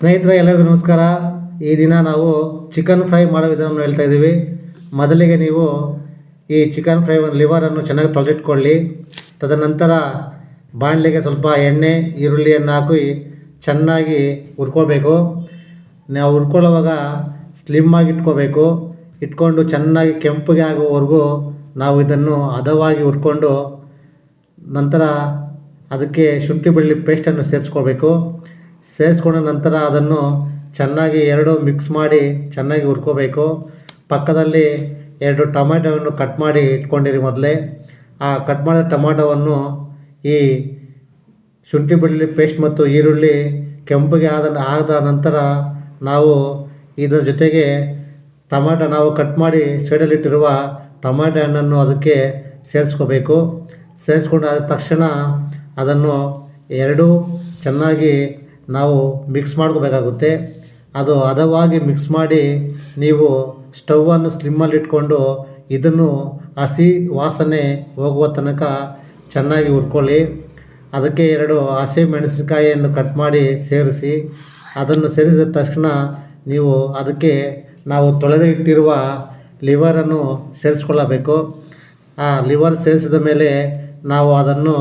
ಸ್ನೇಹಿತರೆ, ಎಲ್ಲರಿಗೂ ನಮಸ್ಕಾರ. ಈ ದಿನ ನಾವು ಚಿಕನ್ ಫ್ರೈ ಮಾಡೋ ವಿಧಾನವನ್ನು ಹೇಳ್ತಾ ಇದ್ದೀವಿ. ಮೊದಲಿಗೆ ನೀವು ಈ ಚಿಕನ್ ಫ್ರೈ ಲಿವರನ್ನು ಚೆನ್ನಾಗಿ ತೊಳೆದಿಟ್ಕೊಳ್ಳಿ. ತದನಂತರ ಬಾಣಲೆಗೆ ಸ್ವಲ್ಪ ಎಣ್ಣೆ, ಈರುಳ್ಳಿಯನ್ನು ಹಾಕಿ ಚೆನ್ನಾಗಿ ಹುರ್ಕೋಬೇಕು. ನಾವು ಹುರ್ಕೊಳ್ಳೋವಾಗ ಸ್ಲಿಮ್ಮಾಗಿ ಇಟ್ಕೊಂಡು ಚೆನ್ನಾಗಿ ಕೆಂಪಗೆ ಆಗುವವರೆಗೂ ನಾವು ಇದನ್ನು ಹದವಾಗಿ ಹುರ್ಕೊಂಡು ನಂತರ ಅದಕ್ಕೆ ಶುಂಠಿ ಬೆಳ್ಳುಳ್ಳಿ ಪೇಸ್ಟನ್ನು ಸೇರಿಸ್ಕೊಂಡ ನಂತರ ಅದನ್ನು ಚೆನ್ನಾಗಿ ಎರಡು ಮಿಕ್ಸ್ ಮಾಡಿ ಚೆನ್ನಾಗಿ ಹುರ್ಕೋಬೇಕು. ಪಕ್ಕದಲ್ಲಿ 2 ಟೊಮೆಟೊವನ್ನು ಕಟ್ ಮಾಡಿ ಇಟ್ಕೊಂಡಿರಿ. ಮೊದಲೇ ಆ ಕಟ್ ಮಾಡಿದ ಟೊಮೆಟೊವನ್ನು ಈ ಶುಂಠಿ ಬೆಳ್ಳುಳ್ಳಿ ಪೇಸ್ಟ್ ಮತ್ತು ಈರುಳ್ಳಿ ಕೆಂಪಗೆ ಆದ ನಂತರ ನಾವು ಇದರ ಜೊತೆಗೆ ನಾವು ಕಟ್ ಮಾಡಿ ಸೈಡಲ್ಲಿಟ್ಟಿರುವ ಟೊಮೆಟೊ ಹಣ್ಣನ್ನು ಅದಕ್ಕೆ ಸೇರಿಸ್ಕೊಂಡಾದ ತಕ್ಷಣ ಅದನ್ನು ಎರಡೂ ಚೆನ್ನಾಗಿ ನಾವು ಮಿಕ್ಸ್ ಮಾಡ್ಕೋಬೇಕಾಗುತ್ತೆ. ಅದು ಹದವಾಗಿ ಮಿಕ್ಸ್ ಮಾಡಿ ನೀವು ಸ್ಟವನ್ನು ಸ್ಲಿಮ್ಮಲ್ಲಿಟ್ಕೊಂಡು ಇದನ್ನು ಹಸಿ ವಾಸನೆ ಹೋಗುವ ತನಕ ಚೆನ್ನಾಗಿ ಹುರ್ಕೊಳ್ಳಿ. ಅದಕ್ಕೆ 2 ಹಸಿಮೆಣಸಿನಕಾಯಿಯನ್ನು ಕಟ್ ಮಾಡಿ ಸೇರಿಸಿ, ಅದನ್ನು ಸೇರಿಸಿದ ತಕ್ಷಣ ನೀವು ಅದಕ್ಕೆ ನಾವು ತೊಳೆದು ಇಟ್ಟಿರುವ ಲಿವರನ್ನು ಸೇರಿಸ್ಕೊಳ್ಳಬೇಕು. ಆ ಲಿವರ್ ಸೇರಿಸಿದ ಮೇಲೆ ನಾವು ಅದನ್ನು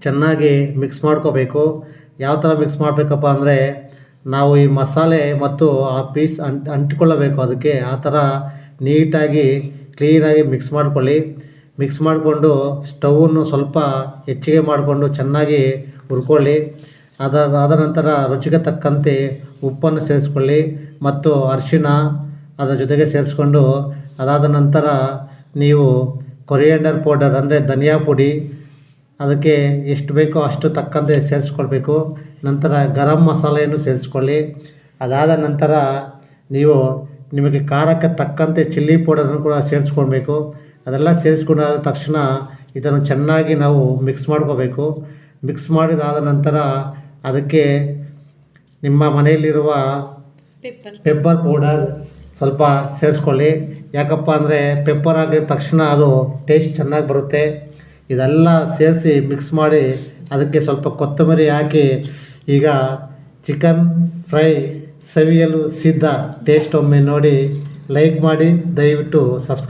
ಚೆನ್ನಾಗಿ ಮಿಕ್ಸ್ ಮಾಡ್ಕೋಬೇಕು. ಯಾವ ಥರ ಮಿಕ್ಸ್ ಮಾಡಬೇಕಪ್ಪ ಅಂದರೆ, ನಾವು ಈ ಮಸಾಲೆ ಮತ್ತು ಆ ಪೀಸ್ ಅಂಟಿಕೊಳ್ಳಬೇಕು ಅದಕ್ಕೆ. ಆ ಥರ ನೀಟಾಗಿ ಕ್ಲೀನಾಗಿ ಮಿಕ್ಸ್ ಮಾಡಿಕೊಂಡು ಸ್ಟವನ್ನು ಸ್ವಲ್ಪ ಹೆಚ್ಚಿಗೆ ಮಾಡಿಕೊಂಡು ಚೆನ್ನಾಗಿ ಹುರ್ಕೊಳ್ಳಿ. ಅದಾದ ನಂತರ ರುಚಿಗೆ ತಕ್ಕಂತೆ ಉಪ್ಪನ್ನು ಸೇರಿಸ್ಕೊಳ್ಳಿ ಮತ್ತು ಅರಿಶಿಣ ಅದರ ಜೊತೆಗೆ ಸೇರಿಸ್ಕೊಂಡು, ಅದಾದ ನಂತರ ನೀವು ಕೊರಿಯಾಂಡರ್ ಪೌಡರ್ ಅಂದರೆ ಧನಿಯಾ ಪುಡಿ ಅದಕ್ಕೆ ಎಷ್ಟು ಬೇಕೋ ಅಷ್ಟು ತಕ್ಕಂತೆ ಸೇರಿಸ್ಕೊಳ್ಬೇಕು. ನಂತರ ಗರಂ ಮಸಾಲೆಯನ್ನು ಸೇರಿಸ್ಕೊಳ್ಳಿ. ಅದಾದ ನಂತರ ನೀವು ನಿಮಗೆ ಖಾರಕ್ಕೆ ತಕ್ಕಂತೆ ಚಿಲ್ಲಿ ಪೌಡರನ್ನು ಕೂಡ ಸೇರಿಸ್ಕೊಳ್ಬೇಕು. ಅದೆಲ್ಲ ಸೇರಿಸ್ಕೊಂಡಾದ ತಕ್ಷಣ ಇದನ್ನು ಚೆನ್ನಾಗಿ ನಾವು ಮಿಕ್ಸ್ ಮಾಡ್ಕೋಬೇಕು. ಮಿಕ್ಸ್ ಮಾಡಿದಾದ ನಂತರ ಅದಕ್ಕೆ ನಿಮ್ಮ ಮನೆಯಲ್ಲಿರುವ ಪೆಪ್ಪರ್ ಪೌಡರ್ ಸ್ವಲ್ಪ ಸೇರಿಸ್ಕೊಳ್ಳಿ. ಯಾಕಪ್ಪ ಅಂದರೆ ಪೆಪ್ಪರ್ ಹಾಕಿದ ತಕ್ಷಣ ಅದು ಟೇಸ್ಟ್ ಚೆನ್ನಾಗಿ ಬರುತ್ತೆ. ಇದೆಲ್ಲ ಸೇರಿಸಿ ಮಿಕ್ಸ್ ಮಾಡಿ ಅದಕ್ಕೆ ಸ್ವಲ್ಪ ಕೊತ್ತಂಬರಿ ಹಾಕಿ ಈಗ ಚಿಕನ್ ಫ್ರೈ ಸವಿಯಲು ಸಿದ್ಧ. ಟೇಸ್ಟ್ ಒಮ್ಮೆ ನೋಡಿ, ಲೈಕ್ ಮಾಡಿ, ದಯವಿಟ್ಟು ಸಬ್ಸ್ಕ್ರೈಬ್